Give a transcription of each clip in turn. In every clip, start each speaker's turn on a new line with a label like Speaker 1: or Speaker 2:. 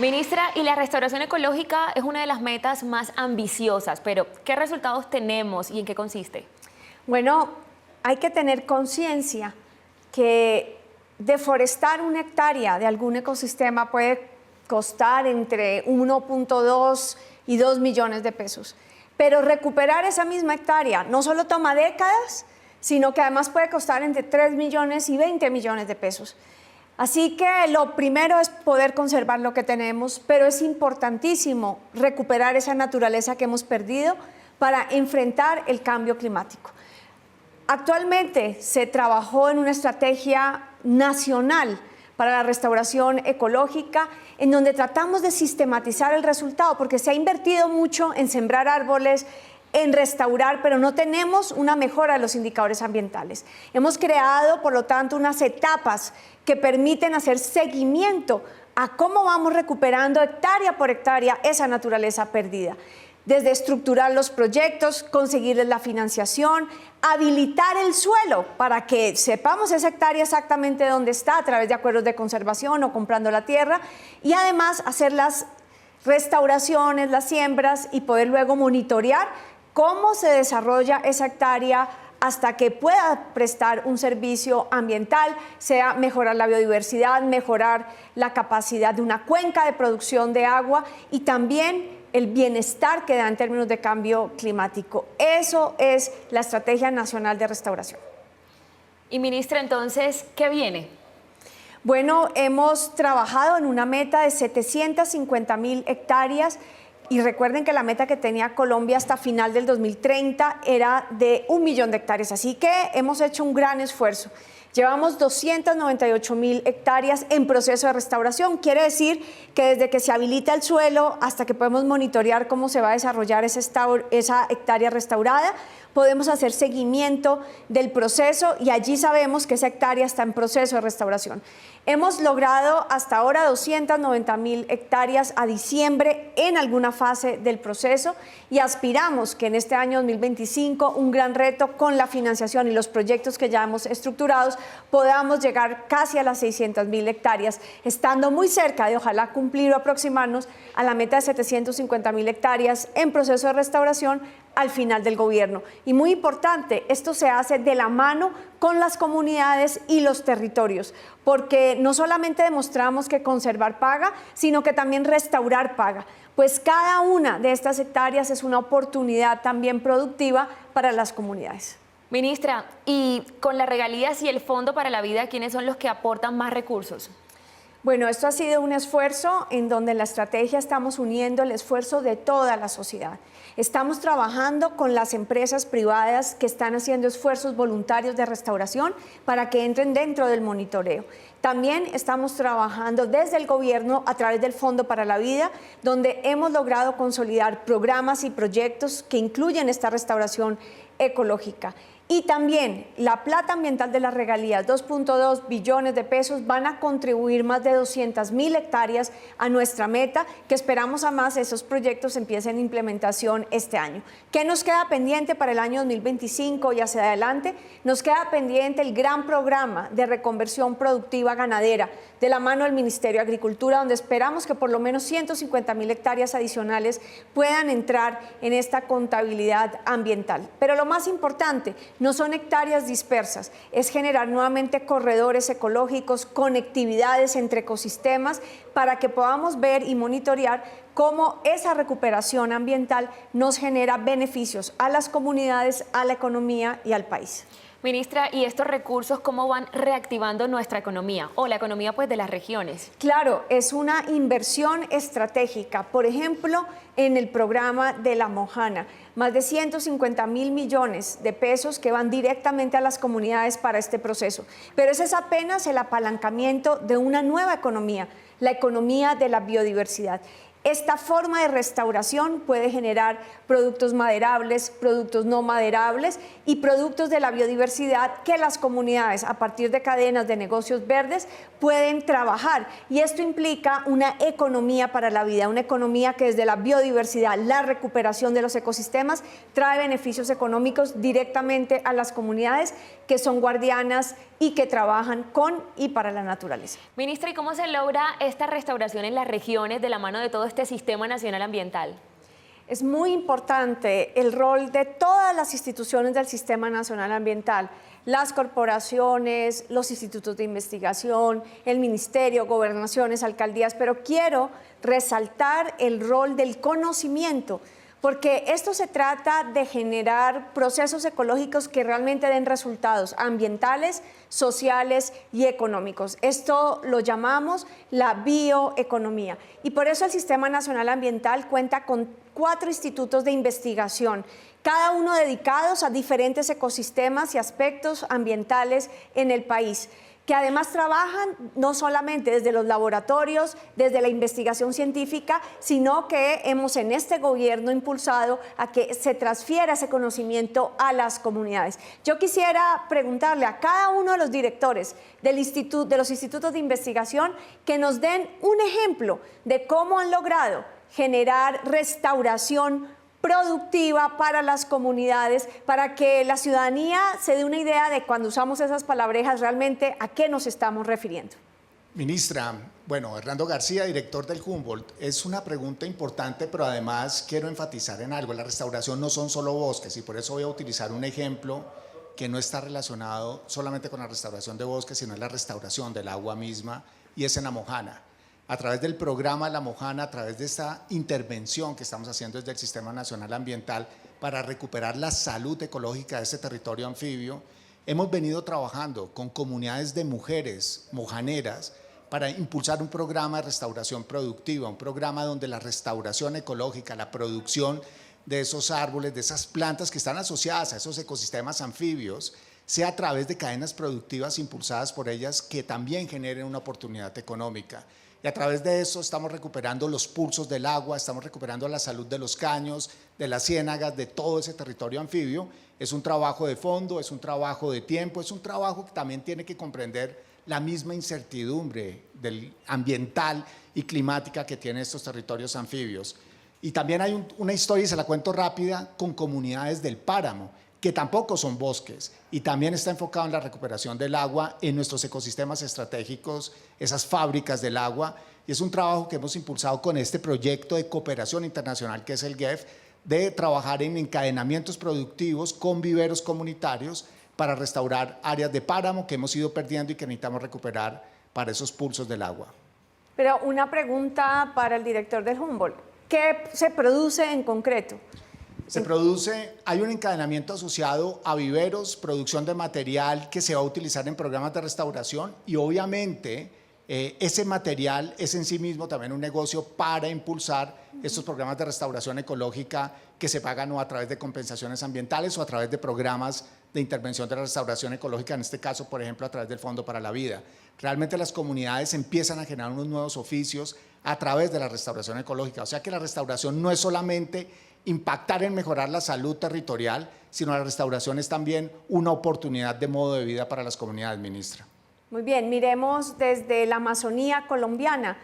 Speaker 1: Ministra, y la restauración ecológica es una de las metas más ambiciosas, pero ¿qué resultados tenemos y en qué consiste?
Speaker 2: Bueno, hay que tener conciencia que deforestar una hectárea de algún ecosistema puede costar entre 1.2 y 2 millones de pesos. Pero recuperar esa misma hectárea no solo toma décadas, sino que además puede costar entre 3 millones y 20 millones de pesos. Así que lo primero es poder conservar lo que tenemos, pero es importantísimo recuperar esa naturaleza que hemos perdido para enfrentar el cambio climático. Actualmente se trabajó en una estrategia nacional para la restauración ecológica, en donde tratamos de sistematizar el resultado, porque se ha invertido mucho en sembrar árboles, en restaurar, pero no tenemos una mejora de los indicadores ambientales. Hemos creado, por lo tanto, unas etapas que permiten hacer seguimiento a cómo vamos recuperando hectárea por hectárea esa naturaleza perdida. Desde estructurar los proyectos, conseguirles la financiación, habilitar el suelo para que sepamos esa hectárea exactamente dónde está a través de acuerdos de conservación o comprando la tierra, y además hacer las restauraciones, las siembras y poder luego monitorear cómo se desarrolla esa hectárea hasta que pueda prestar un servicio ambiental, sea mejorar la biodiversidad, mejorar la capacidad de una cuenca de producción de agua y también el bienestar que da en términos de cambio climático. Eso es la Estrategia Nacional de Restauración.
Speaker 1: Y ministra, entonces, ¿qué viene?
Speaker 2: Bueno, hemos trabajado en una meta de 750.000 hectáreas y recuerden que la meta que tenía Colombia hasta final del 2030 era de 1 millón de hectáreas, así que hemos hecho un gran esfuerzo. Llevamos 298.000 hectáreas en proceso de restauración. Quiere decir que desde que se habilita el suelo hasta que podemos monitorear cómo se va a desarrollar esa hectárea restaurada, podemos hacer seguimiento del proceso y allí sabemos que esa hectárea está en proceso de restauración. Hemos logrado hasta ahora 290.000 hectáreas a diciembre en alguna fase del proceso y aspiramos que en este año 2025, un gran reto con la financiación y los proyectos que ya hemos estructurados, podamos llegar casi a las 600.000 hectáreas, estando muy cerca de ojalá cumplir o aproximarnos a la meta de 750.000 hectáreas en proceso de restauración al final del gobierno. Y muy importante, esto se hace de la mano con las comunidades y los territorios, porque no solamente demostramos que conservar paga, sino que también restaurar paga, pues cada una de estas hectáreas es una oportunidad también productiva para las comunidades.
Speaker 1: Ministra, y con las regalías y el Fondo para la Vida, ¿quiénes son los que aportan más recursos?
Speaker 2: Bueno, esto ha sido un esfuerzo en donde en la estrategia estamos uniendo el esfuerzo de toda la sociedad. Estamos trabajando con las empresas privadas que están haciendo esfuerzos voluntarios de restauración para que entren dentro del monitoreo. También estamos trabajando desde el gobierno a través del Fondo para la Vida, donde hemos logrado consolidar programas y proyectos que incluyen esta restauración ecológica. Y también la plata ambiental de las regalías, 2.2 billones de pesos, van a contribuir más de 200.000 hectáreas a nuestra meta, que esperamos además esos proyectos empiecen implementación este año. ¿Qué nos queda pendiente para el año 2025 y hacia adelante? Nos queda pendiente el gran programa de reconversión productiva ganadera de la mano del Ministerio de Agricultura, donde esperamos que por lo menos 150.000 hectáreas adicionales puedan entrar en esta contabilidad ambiental. Pero lo más importante, no son hectáreas dispersas, es generar nuevamente corredores ecológicos, conectividades entre ecosistemas para que podamos ver y monitorear cómo esa recuperación ambiental nos genera beneficios a las comunidades, a la economía y al país.
Speaker 1: Ministra, ¿y estos recursos cómo van reactivando nuestra economía o la economía pues de las regiones?
Speaker 2: Claro, es una inversión estratégica. Por ejemplo, en el programa de La Mojana, más de 150.000 millones de pesos que van directamente a las comunidades para este proceso. Pero ese es apenas el apalancamiento de una nueva economía, la economía de la biodiversidad. Esta forma de restauración puede generar productos maderables, productos no maderables y productos de la biodiversidad que las comunidades, a partir de cadenas de negocios verdes, pueden trabajar. Y esto implica una economía para la vida, una economía que desde la biodiversidad, la recuperación de los ecosistemas, trae beneficios económicos directamente a las comunidades que son guardianas y que trabajan con y para la naturaleza.
Speaker 1: Ministra, ¿y cómo se logra esta restauración en las regiones de la mano de todo este Sistema Nacional Ambiental?
Speaker 2: Es muy importante el rol de todas las instituciones del Sistema Nacional Ambiental, las corporaciones, los institutos de investigación, el ministerio, gobernaciones, alcaldías, pero quiero resaltar el rol del conocimiento, porque esto se trata de generar procesos ecológicos que realmente den resultados ambientales, sociales y económicos. Esto lo llamamos la bioeconomía. Y por eso el Sistema Nacional Ambiental cuenta con 4 institutos de investigación, cada uno dedicados a diferentes ecosistemas y aspectos ambientales en el país, que además trabajan no solamente desde los laboratorios, desde la investigación científica, sino que hemos en este gobierno impulsado a que se transfiera ese conocimiento a las comunidades. Yo quisiera preguntarle a cada uno de los directores de los institutos de investigación que nos den un ejemplo de cómo han logrado generar restauración productiva para las comunidades, para que la ciudadanía se dé una idea de cuando usamos esas palabrejas realmente a qué nos estamos refiriendo.
Speaker 3: Ministra, bueno, Hernando García, director del Humboldt, es una pregunta importante, pero además quiero enfatizar en algo. La restauración no son solo bosques y por eso voy a utilizar un ejemplo que no está relacionado solamente con la restauración de bosques, sino es la restauración del agua misma, y es en La Mojana. A través del programa La Mojana, a través de esta intervención que estamos haciendo desde el Sistema Nacional Ambiental para recuperar la salud ecológica de ese territorio anfibio, hemos venido trabajando con comunidades de mujeres mojaneras para impulsar un programa de restauración productiva, un programa donde la restauración ecológica, la producción de esos árboles, de esas plantas que están asociadas a esos ecosistemas anfibios, sea a través de cadenas productivas impulsadas por ellas que también generen una oportunidad económica. Y a través de eso estamos recuperando los pulsos del agua, estamos recuperando la salud de los caños, de las ciénagas, de todo ese territorio anfibio. Es un trabajo de fondo, es un trabajo de tiempo, es un trabajo que también tiene que comprender la misma incertidumbre ambiental y climática que tienen estos territorios anfibios. Y también hay una historia, y se la cuento rápida, con comunidades del páramo, que tampoco son bosques, y también está enfocado en la recuperación del agua en nuestros ecosistemas estratégicos, esas fábricas del agua, y es un trabajo que hemos impulsado con este proyecto de cooperación internacional que es el GEF, de trabajar en encadenamientos productivos con viveros comunitarios para restaurar áreas de páramo que hemos ido perdiendo y que necesitamos recuperar para esos pulsos del agua.
Speaker 2: Pero una pregunta para el director del Humboldt, ¿qué se produce en concreto?
Speaker 3: Se produce, hay un encadenamiento asociado a viveros, producción de material que se va a utilizar en programas de restauración y obviamente ese material es en sí mismo también un negocio para impulsar estos programas de restauración ecológica que se pagan o a través de compensaciones ambientales o a través de programas de intervención de la restauración ecológica, en este caso, por ejemplo, a través del Fondo para la Vida. Realmente las comunidades empiezan a generar unos nuevos oficios a través de la restauración ecológica, o sea que la restauración no es solamente impactar en mejorar la salud territorial, sino la restauración es también una oportunidad de modo de vida para las comunidades, ministra.
Speaker 2: Muy bien, miremos desde la Amazonía colombiana,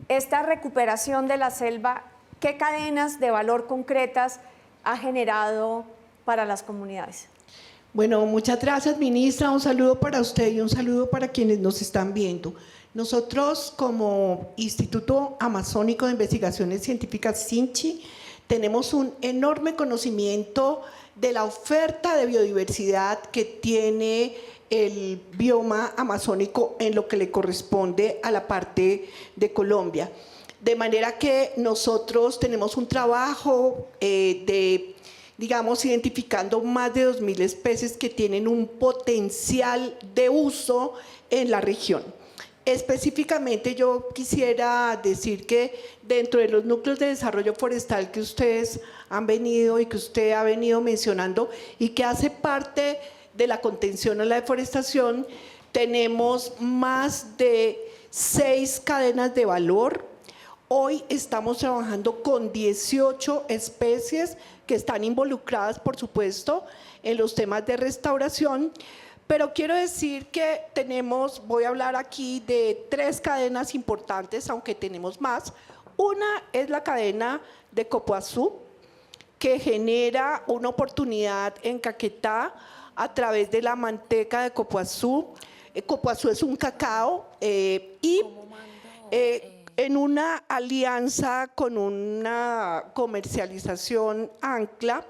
Speaker 2: esta recuperación de la selva, ¿qué cadenas de valor concretas ha generado para las comunidades?
Speaker 4: Bueno, muchas gracias, ministra. Un saludo para usted y un saludo para quienes nos están viendo. Nosotros, como Instituto Amazónico de Investigaciones Científicas, SINCHI, tenemos un enorme conocimiento de la oferta de biodiversidad que tiene el bioma amazónico en lo que le corresponde a la parte de Colombia. De manera que nosotros tenemos un trabajo digamos, identificando más de 2.000 especies que tienen un potencial de uso en la región. Específicamente yo quisiera decir que dentro de los núcleos de desarrollo forestal que ustedes han venido y que usted ha venido mencionando y que hace parte de la contención a la deforestación, tenemos más de 6 cadenas de valor. Hoy estamos trabajando con 18 especies que están involucradas, por supuesto, en los temas de restauración. Pero quiero decir que voy a hablar aquí de 3 cadenas importantes, aunque tenemos más. Una es la cadena de Copoazú, que genera una oportunidad en Caquetá a través de la manteca de copoazú. Copoazú es un cacao en una alianza con una comercialización ancla,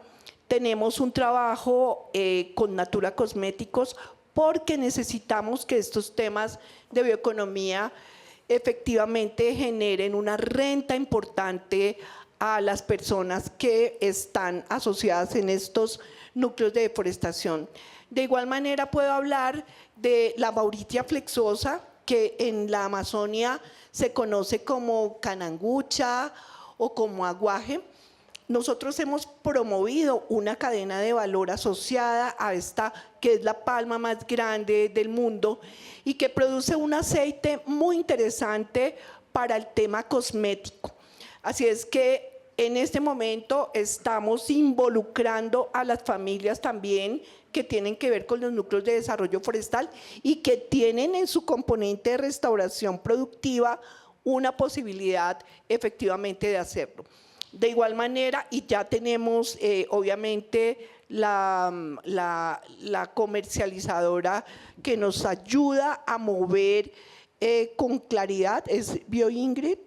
Speaker 4: tenemos un trabajo con Natura Cosméticos porque necesitamos que estos temas de bioeconomía efectivamente generen una renta importante a las personas que están asociadas en estos núcleos de deforestación. De igual manera puedo hablar de la Mauritia flexosa, que en la Amazonia se conoce como canangucha o como aguaje. Nosotros hemos promovido una cadena de valor asociada a esta, que es la palma más grande del mundo y que produce un aceite muy interesante para el tema cosmético. Así es que en este momento estamos involucrando a las familias también que tienen que ver con los núcleos de desarrollo forestal y que tienen en su componente de restauración productiva una posibilidad efectivamente de hacerlo. De igual manera, y ya tenemos obviamente la comercializadora que nos ayuda a mover con claridad, es Bioingrid,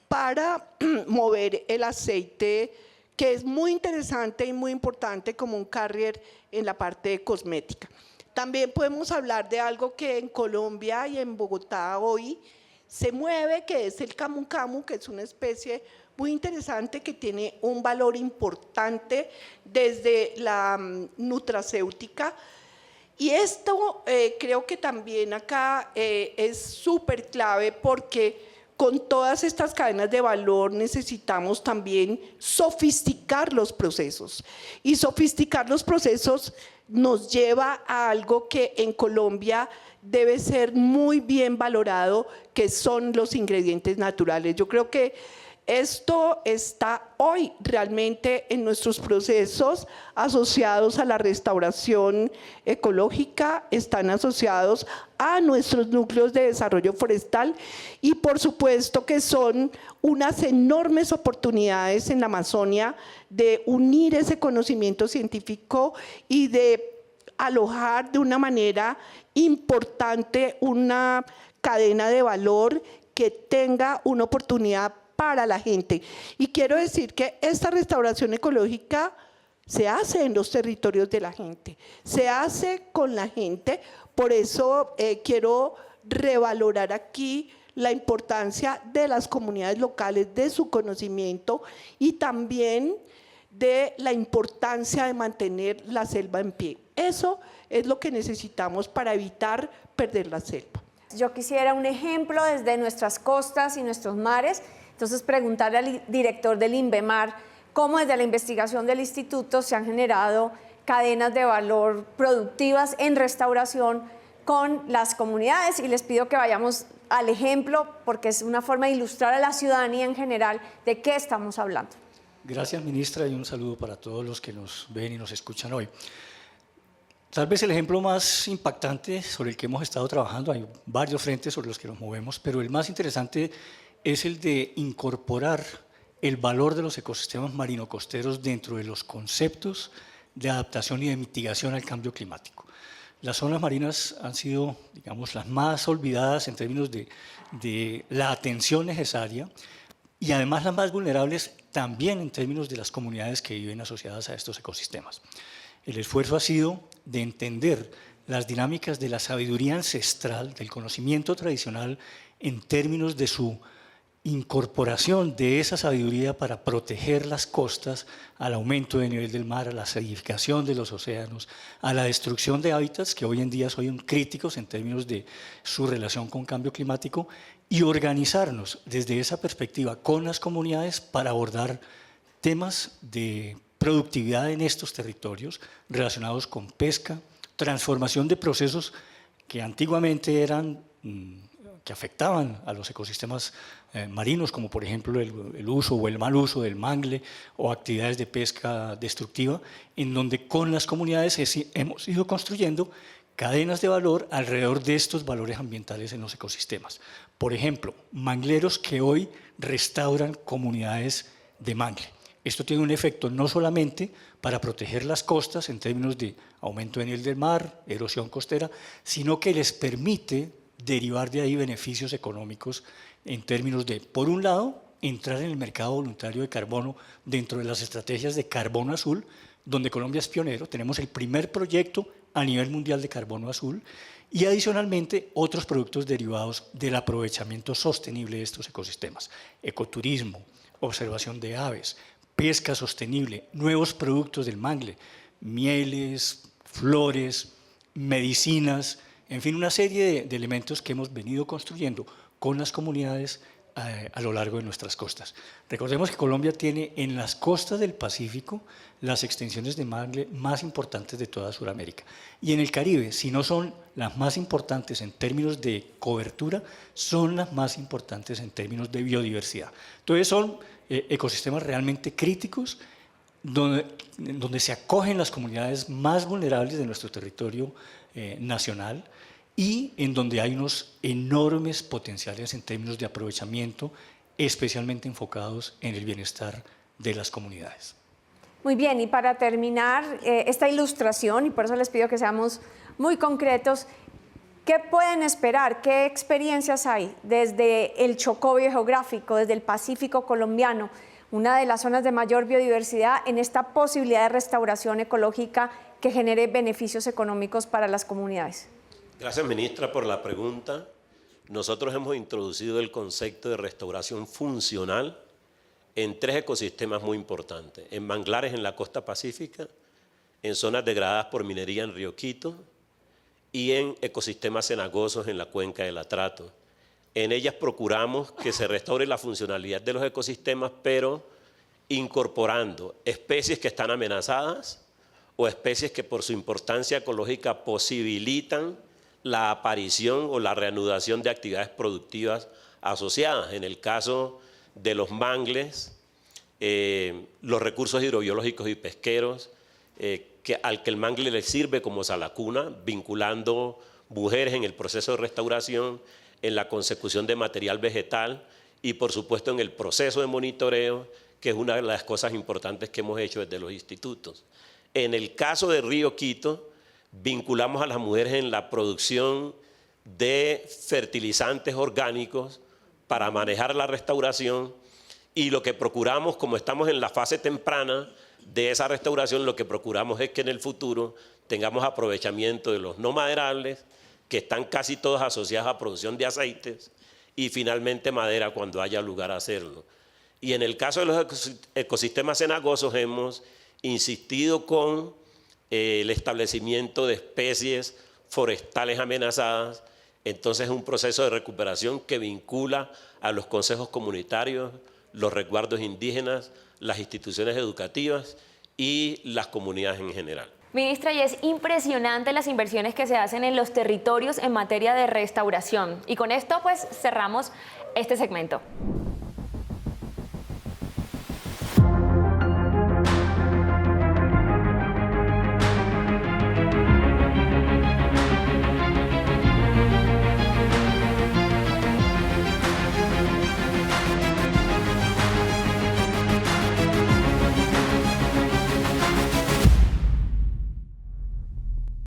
Speaker 4: para mover el aceite, que es muy interesante y muy importante como un carrier en la parte de cosmética. También podemos hablar de algo que en Colombia y en Bogotá hoy se mueve, que es el camu camu, que es una especie muy interesante que tiene un valor importante desde la nutracéutica. Y esto creo que también acá es súper clave porque con todas estas cadenas de valor necesitamos también sofisticar los procesos. Y sofisticar los procesos nos lleva a algo que en Colombia debe ser muy bien valorado, que son los ingredientes naturales. Yo creo que esto está hoy realmente en nuestros procesos asociados a la restauración ecológica, están asociados a nuestros núcleos de desarrollo forestal y por supuesto que son unas enormes oportunidades en la Amazonia de unir ese conocimiento científico y de alojar de una manera importante una cadena de valor que tenga una oportunidad para la gente. Y quiero decir que esta restauración ecológica se hace en los territorios de la gente, se hace con la gente, por eso quiero revalorar aquí la importancia de las comunidades locales, de su conocimiento y también de la importancia de mantener la selva en pie. Eso es lo que necesitamos para evitar perder la selva.
Speaker 2: Yo quisiera un ejemplo desde nuestras costas y nuestros mares. Entonces, preguntarle al director del INVEMAR cómo desde la investigación del instituto se han generado cadenas de valor productivas en restauración con las comunidades y les pido que vayamos al ejemplo porque es una forma de ilustrar a la ciudadanía en general de qué estamos hablando.
Speaker 5: Gracias, ministra, y un saludo para todos los que nos ven y nos escuchan hoy. Tal vez el ejemplo más impactante sobre el que hemos estado trabajando, hay varios frentes sobre los que nos movemos, pero el más interesante es el de incorporar el valor de los ecosistemas marino-costeros dentro de los conceptos de adaptación y de mitigación al cambio climático. Las zonas marinas han sido, digamos, las más olvidadas en términos de la atención necesaria y además las más vulnerables también en términos de las comunidades que viven asociadas a estos ecosistemas. El esfuerzo ha sido de entender las dinámicas de la sabiduría ancestral, del conocimiento tradicional en términos de su incorporación de esa sabiduría para proteger las costas al aumento del nivel del mar, a la acidificación de los océanos, a la destrucción de hábitats que hoy en día son críticos en términos de su relación con cambio climático y organizarnos desde esa perspectiva con las comunidades para abordar temas de productividad en estos territorios relacionados con pesca, transformación de procesos que antiguamente eran que afectaban a los ecosistemas marinos, como por ejemplo el uso o el mal uso del mangle o actividades de pesca destructiva, en donde con las comunidades hemos ido construyendo cadenas de valor alrededor de estos valores ambientales en los ecosistemas. Por ejemplo, mangleros que hoy restauran comunidades de mangle. Esto tiene un efecto no solamente para proteger las costas en términos de aumento de nivel del mar, erosión costera, sino que les permite derivar de ahí beneficios económicos en términos de, por un lado, entrar en el mercado voluntario de carbono dentro de las estrategias de carbono azul, donde Colombia es pionero. Tenemos el primer proyecto a nivel mundial de carbono azul y adicionalmente otros productos derivados del aprovechamiento sostenible de estos ecosistemas. Ecoturismo, observación de aves, pesca sostenible, nuevos productos del mangle, mieles, flores, medicinas, en fin, una serie de elementos que hemos venido construyendo con las comunidades a lo largo de nuestras costas. Recordemos que Colombia tiene en las costas del Pacífico las extensiones de mangle más importantes de toda Sudamérica. Y en el Caribe, si no son las más importantes en términos de cobertura, son las más importantes en términos de biodiversidad. Entonces son ecosistemas realmente críticos donde se acogen las comunidades más vulnerables de nuestro territorio nacional y en donde hay unos enormes potenciales en términos de aprovechamiento, especialmente enfocados en el bienestar de las comunidades.
Speaker 2: Muy bien, y para terminar esta ilustración, y por eso les pido que seamos muy concretos, ¿qué pueden esperar? ¿Qué experiencias hay desde el Chocó biogeográfico, desde el Pacífico colombiano, una de las zonas de mayor biodiversidad, en esta posibilidad de restauración ecológica que genere beneficios económicos para las comunidades?
Speaker 6: Gracias, ministra, por la pregunta. Nosotros hemos introducido el concepto de restauración funcional en 3 ecosistemas muy importantes: en manglares en la costa pacífica, en zonas degradadas por minería en Río Quito y en ecosistemas cenagosos en la cuenca del Atrato. En ellas procuramos que se restaure la funcionalidad de los ecosistemas, pero incorporando especies que están amenazadas o especies que por su importancia ecológica posibilitan la aparición o la reanudación de actividades productivas asociadas. En el caso de los mangles, los recursos hidrobiológicos y pesqueros, al que el mangle le sirve como salacuna, vinculando mujeres en el proceso de restauración, en la consecución de material vegetal y por supuesto en el proceso de monitoreo, que es una de las cosas importantes que hemos hecho desde los institutos. En el caso de Río Quito, vinculamos a las mujeres en la producción de fertilizantes orgánicos para manejar la restauración, y lo que procuramos, como estamos en la fase temprana de esa restauración, lo que procuramos es que en el futuro tengamos aprovechamiento de los no maderables, que están casi todos asociados a producción de aceites, y finalmente madera cuando haya lugar a hacerlo. Y en el caso de los ecosistemas cenagosos hemos insistido con el establecimiento de especies forestales amenazadas. Entonces es un proceso de recuperación que vincula a los consejos comunitarios, los resguardos indígenas, las instituciones educativas y las comunidades en general.
Speaker 1: Ministra, y es impresionante las inversiones que se hacen en los territorios en materia de restauración. Y con esto pues cerramos este segmento.